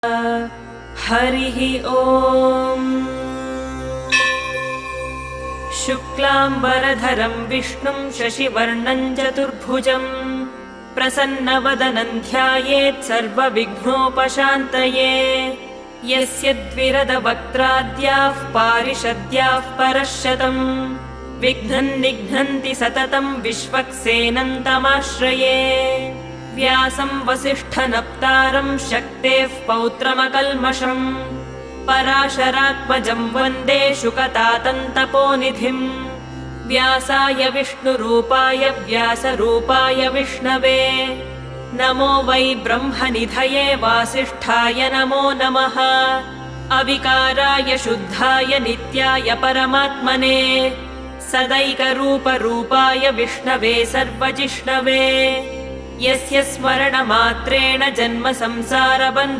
हरिः ॐ। शुक्लाम्बरधरं विष्णुं शशिवर्णं चतुर्भुजं प्रसन्नवदनं ध्यायेत् सर्वविघ्नोपशान्तये। यस्य द्विरदवक्त्राद्याः पारिषद्याः परश्शतम् विघ्नं निघ्नन्ति सततं विश्वक्सेनं तमाश्रये। व्यासं वसिष्ठनप्तारं शक्तेः पौत्रमकल्मषम् पराशरात्मजं वन्दे शुकतातन्तपोनिधिम्। व्यासाय विष्णुरूपाय व्यासरूपाय विष्णवे नमो वै ब्रह्मनिधये वासिष्ठाय नमो नमः। अविकाराय शुद्धाय नित्याय परमात्मने सदैकरूपरूपाय विष्णवे सर्वजिष्णवे। यस्य स्मरणमात्रेण जन्म संसारबन्ध